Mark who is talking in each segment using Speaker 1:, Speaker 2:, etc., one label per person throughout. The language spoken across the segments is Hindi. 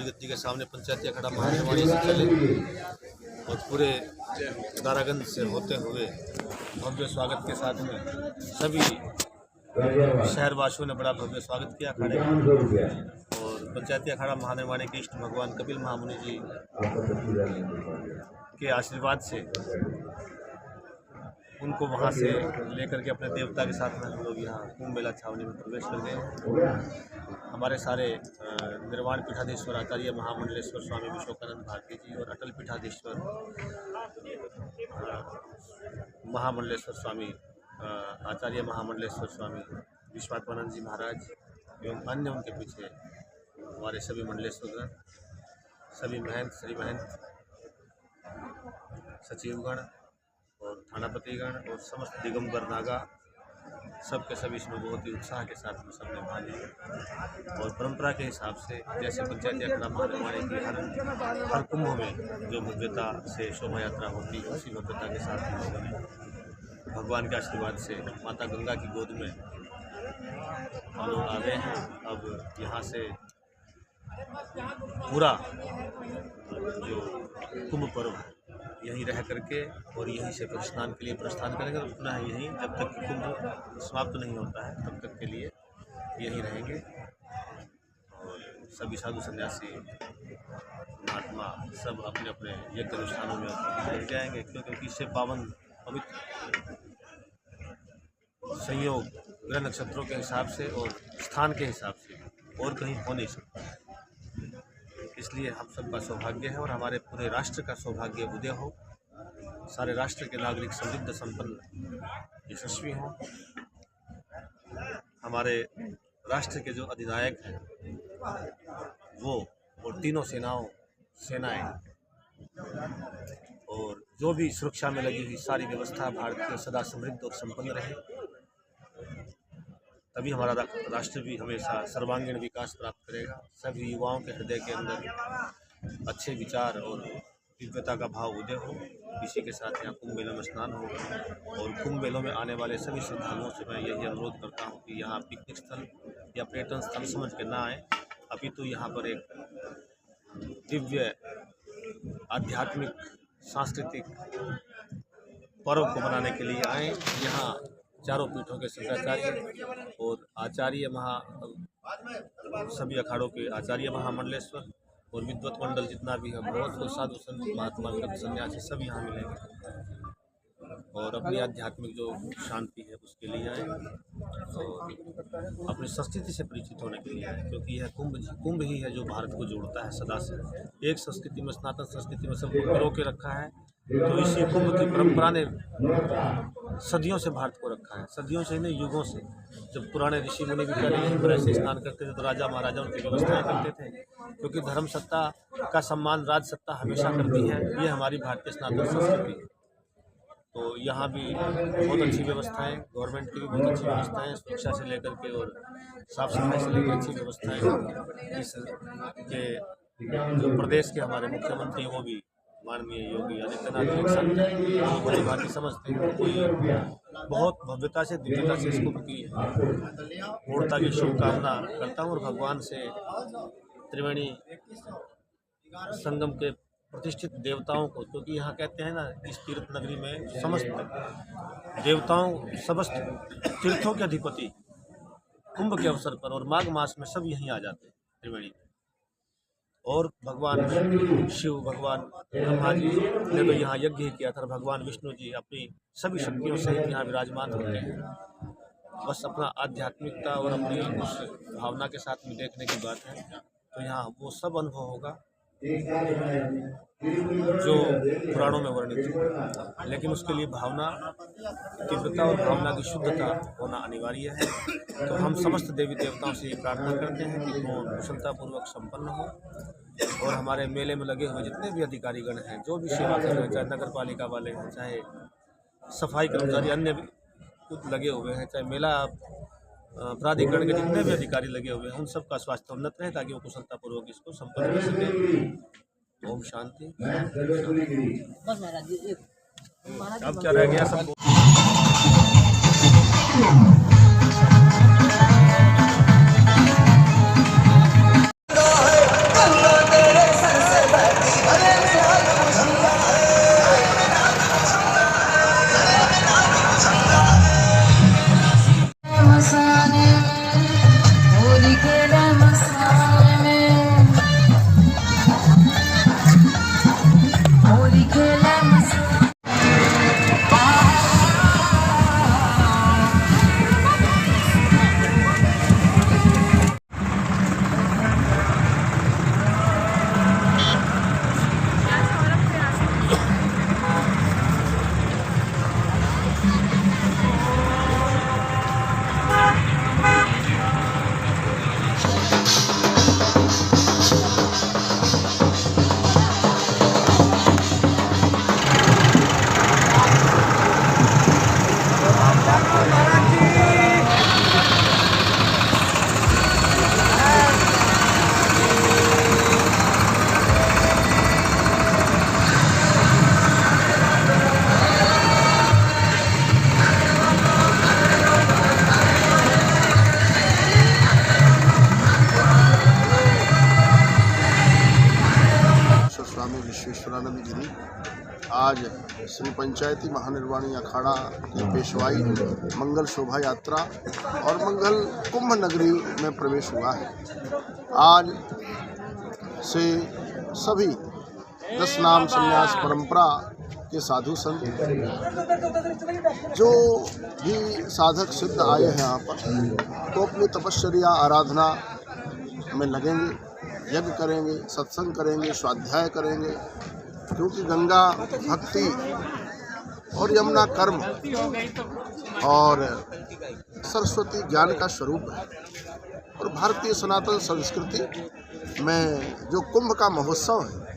Speaker 1: गद्दी के सामने पंचायती अखाड़ा महानिर्वाणी से चले और पूरे दारागंज से होते हुए भव्य स्वागत के साथ में सभी शहरवासियों ने बड़ा भव्य स्वागत किया अखाड़े का। और पंचायती अखाड़ा महानिर्वाणी के इष्ट भगवान कपिल महामुनि जी के आशीर्वाद से उनको वहाँ से लेकर के अपने देवता के साथ में हम लोग यहाँ कुंभ मेला छावनी में प्रवेश कर गए। हमारे सारे निर्वाण पीठाधीश्वर आचार्य महामंडलेश्वर स्वामी विश्वकानंद भारती जी और अटल पीठाधीश्वर महामंडलेश्वर स्वामी आचार्य महामंडलेश्वर स्वामी विश्वात्मानंद जी महाराज एवं अन्य उनके पीछे हमारे सभी मंडलेश्वरगण, सभी महंत, श्री महंत, सचिवगण और थानापतिगण और समस्त दिगंबर नागा सबके सभी इसमें बहुत ही उत्साह के साथ में सबने भाग लिया। और परंपरा के हिसाब से जैसे पंचायती अखाड़ा महानिर्वाणी की हर कुंभ में जो भव्यता से शोभा यात्रा होती है, उसी भव्यता के साथ हम लोगों ने भगवान के आशीर्वाद से माता गंगा की गोद में हम लोग आ गए हैं। अब यहाँ से पूरा जो कुंभ पर्व है यहीं रह करके और यहीं से स्नान के लिए प्रस्थान करेंगे। पुनः यहीं जब तक कि कुंभ समाप्त नहीं होता है तब तक के लिए यहीं रहेंगे। और सभी साधु सन्यासी महात्मा सब अपने अपने यज्ञ अनुष्ठानों में लग जाएंगे, क्योंकि इससे पावन पवित्र संयोग ग्रह नक्षत्रों के हिसाब से और स्थान के हिसाब से और कहीं हो नहीं सकता। इसलिए हम सबका सौभाग्य है और हमारे पूरे राष्ट्र का सौभाग्य उदय हो, सारे राष्ट्र के नागरिक समृद्ध संपन्न यशस्वी हों। हमारे राष्ट्र के जो अधिनायक हैं वो और तीनों सेनाएं और जो भी सुरक्षा में लगी हुई सारी व्यवस्था भारत की सदा समृद्ध और संपन्न रहे, तभी हमारा राष्ट्र भी हमेशा सर्वांगीण विकास प्राप्त करेगा। सभी युवाओं के हृदय के अंदर अच्छे विचार और दिव्यता का भाव उदय हो। इसी के साथ यहाँ कुंभ मेलों में स्नान होगा और कुंभ मेलों में आने वाले सभी श्रद्धालुओं से मैं यही अनुरोध करता हूँ कि यहाँ पिकनिक स्थल या पर्यटन स्थल समझ के ना आए, अपितु यहाँ पर एक दिव्य आध्यात्मिक सांस्कृतिक पर्व को मनाने के लिए आए। यहाँ चारों पीठों के शंकराचार्य और आचार्य सभी अखाड़ों के आचार्य महामंडलेश्वर और विद्वत मंडल जितना भी है, बहुत साधु संत महात्मा सन्यासी सब यहाँ मिलेंगे और अपनी आध्यात्मिक जो शांति है उसके लिए आए और अपनी संस्कृति से परिचित होने के लिए आए, क्योंकि यह कुंभ ही है जो भारत को जोड़ता है सदा से। एक संस्कृति में, सनातन संस्कृति में सबको पिरो के रखा है, तो इसी कुंभ की परंपरा ने सदियों से भारत को रखा है, सदियों से नहीं युगों से। जब पुराने ऋषि मुनि भी पहले यहीं पर ऐसे स्नान करते थे तो राजा महाराजा उनकी व्यवस्थाएं करते थे, क्योंकि धर्म सत्ता का सम्मान राज सत्ता हमेशा करती है। ये हमारी भारतीय सनातन संस्कृति है। तो यहाँ भी बहुत अच्छी व्यवस्थाएं, गवर्नमेंट की भी बहुत अच्छी व्यवस्थाएं, सुरक्षा से लेकर के और साफ सफाई से लेकर अच्छी व्यवस्थाएं। इस के जो प्रदेश के हमारे मुख्यमंत्री वो भी माननीय योगी आदित्यनाथ जी संत बड़ी भांति समझते हैं। कोई बहुत भव्यता से दिव्यता से इसको की पूर्णता की शुभकामना करता हूँ और भगवान से त्रिवेणी संगम के प्रतिष्ठित देवताओं को, क्योंकि यहाँ कहते हैं ना इस तीर्थ नगरी में समस्त देवताओं समस्त तीर्थों के अधिपति कुंभ के अवसर पर और माघ मास में सब यहीं आ जाते हैं त्रिवेणी में। और भगवान शिव, भगवान ब्रह्मा जी ने तो यहाँ यज्ञ ही किया था, भगवान विष्णु जी अपनी सभी शक्तियों से यहाँ विराजमान होते हैं। बस अपना आध्यात्मिकता और अपनी उस भावना के साथ में देखने की बात है, तो यहाँ वो सब अनुभव होगा जो पुराणों में वर्णित है। लेकिन उसके लिए भावना, तीव्रता और भावना की शुद्धता होना अनिवार्य है। तो हम समस्त देवी देवताओं से ये प्रार्थना करते हैं कि वो कुशलतापूर्वक संपन्न हो और हमारे मेले में लगे हुए जितने भी अधिकारीगण हैं, जो भी सेवा कर रहे हैं, चाहे नगर पालिका वाले हैं, चाहे सफाई कर्मचारी अन्य भी लगे हुए हैं, चाहे मेला प्राधिकरण के जितने भी अधिकारी लगे हुए हैं, उन सबका स्वास्थ्य उन्नत रहे ताकि वो कुशलतापूर्वक इसको संपन्न कर सके। ओम शांति। अब क्या रह गया सब
Speaker 2: आनंद गिरी आज श्री पंचायती महानिर्वाणी अखाड़ा की पेशवाई मंगल शोभा यात्रा और मंगल कुंभ नगरी में प्रवेश हुआ है। आज से सभी 10 नाम संन्यास परंपरा के साधु संत जो भी साधक सिद्ध आए हैं यहाँ पर, तो अपनी तपश्चर्या आराधना में लगेंगे, यज्ञ करेंगे, सत्संग करेंगे, स्वाध्याय करेंगे, क्योंकि गंगा भक्ति और यमुना कर्म और सरस्वती ज्ञान का स्वरूप है। और भारतीय सनातन संस्कृति में जो कुंभ का महोत्सव है,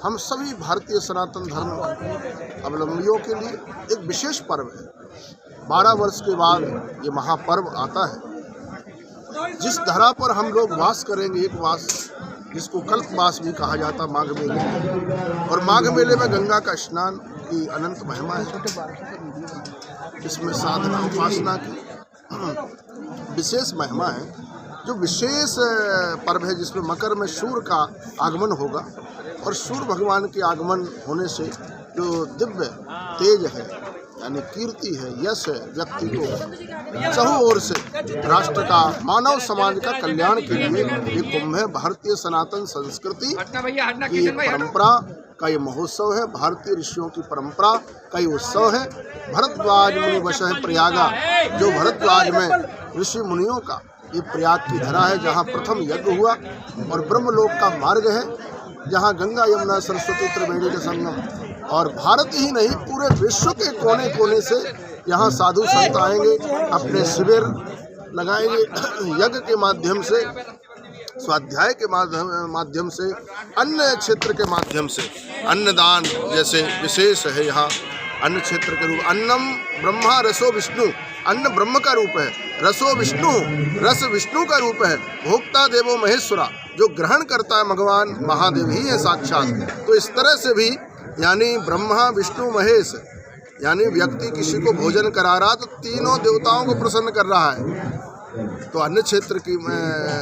Speaker 2: हम सभी भारतीय सनातन धर्म अवलंबियों के लिए एक विशेष पर्व है। 12 वर्ष के बाद ये महापर्व आता है। जिस धरा पर हम लोग वास करेंगे, एक वास जिसको कल्पवास भी कहा जाता माघ मेले, और माघ मेले में गंगा का स्नान की अनंत महिमा है। इसमें साधना उपासना की विशेष महिमा है। जो विशेष पर्व है जिसमें मकर में सूर्य का आगमन होगा, और सूर्य भगवान के आगमन होने से जो दिव्य तेज है, यानी कीर्ति है, यश है, व्यक्ति को चहुं ओर से राष्ट्र का, मानव समाज का कल्याण के लिए ये कुंभ है। भारतीय सनातन संस्कृति की परंपरा का ये महोत्सव है। भारतीय ऋषियों की परंपरा का ये उत्सव है। भरद्वाज मुनि वश है प्रयागा, जो भरद्वाज में ऋषि मुनियों का ये प्रयाग की धरा है, जहाँ प्रथम यज्ञ हुआ, और ब्रह्मलोक का मार्ग है, जहाँ गंगा यमुना सरस्वती त्रिवेणी का संगम। और भारत ही नहीं, पूरे विश्व के कोने कोने से यहाँ साधु संत आएंगे, अपने शिविर लगाएंगे, यज्ञ के माध्यम से, स्वाध्याय के माध्यम से, अन्य क्षेत्र के माध्यम से, अन्नदान जैसे विशेष है यहाँ। अन्न क्षेत्र के रूप, अन्नम ब्रह्मा रसो विष्णु, अन्न ब्रह्म का रूप है, रसो विष्णु, रस विष्णु का रूप है, भोक्ता देवो महेश्वरा, जो ग्रहण करता है भगवान महादेव ही है साक्षात। तो इस तरह से भी, यानी ब्रह्मा विष्णु महेश, यानी व्यक्ति किसी को भोजन करा रहा तो तीनों देवताओं को प्रसन्न कर रहा है। तो अन्य क्षेत्र की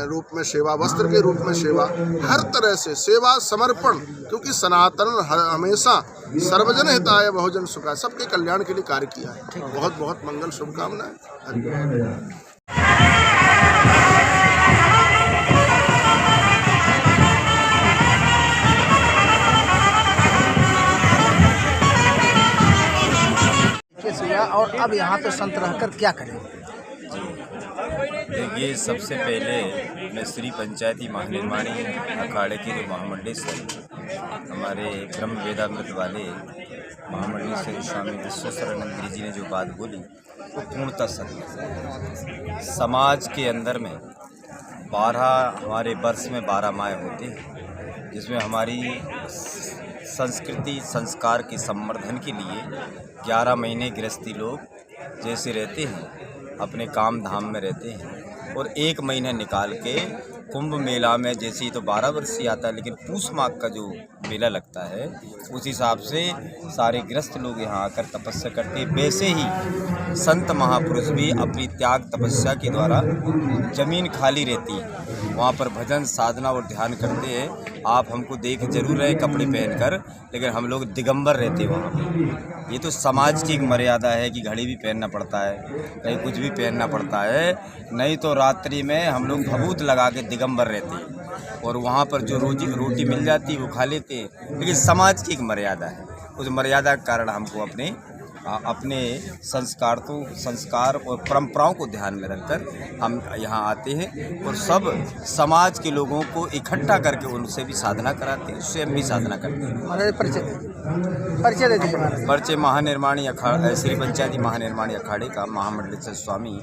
Speaker 2: रूप में सेवा, वस्त्र के रूप में सेवा, हर तरह से सेवा समर्पण, क्योंकि सनातन हमेशा सर्वजन हिताय बहुजन सुखाय, सबके कल्याण के लिए कार्य किया है। बहुत बहुत मंगल शुभकामनाएं।
Speaker 3: और अब यहाँ पे संत रहकर क्या करें?
Speaker 4: देखिए, सबसे पहले मैं श्री पंचायती महानिर्वाणी अखाड़े के जो महामंडलेश्वर हमारे ब्रह्म वेदामृत वाले महामंडलेश्वर स्वामी विश्वेश्वरानंद गिरी जी ने जो बात बोली वो पूर्णतः सत्य है। समाज के अंदर में 12 हमारे वर्ष में 12 माह होते हैं, जिसमें हमारी संस्कृति संस्कार के संवर्धन के लिए 11 महीने गृहस्थी लोग जैसे रहते हैं, अपने काम धाम में रहते हैं, और 1 महीना निकाल के कुंभ मेला में, जैसे ही तो 12 वर्ष ही आता है, लेकिन पूस माघ का जो मेला लगता है उस हिसाब से सारे गृहस्थ लोग यहाँ आकर तपस्या करते हैं। वैसे ही संत महापुरुष भी अपनी त्याग तपस्या के द्वारा जमीन खाली रहती है, वहाँ पर भजन साधना और ध्यान करते हैं। आप हमको देख जरूर रहे कपड़े पहनकर, लेकिन हम लोग दिगंबर रहते हैं वहाँ पे। ये तो समाज की एक मर्यादा है कि घड़ी भी पहनना पड़ता है, कहीं कुछ भी पहनना पड़ता है, नहीं तो रात्रि में हम लोग भभूत लगा के दिगंबर रहते हैं, और वहाँ पर जो रोटी मिल जाती है वो खा लेते हैं। लेकिन समाज की एक मर्यादा है, उस मर्यादा के कारण हमको अपने संस्कार और परंपराओं को ध्यान में रखकर हम यहाँ आते हैं, और सब समाज के लोगों को इकट्ठा करके उनसे भी साधना कराते हैं, स्वयं भी साधना करते हैं।
Speaker 3: परिचय दे दीजिए।
Speaker 4: परिचय महानिर्वाणी अखाड़ा, श्री पंचायती महानिर्वाणी अखाड़े का महामंडलेश्वर स्वामी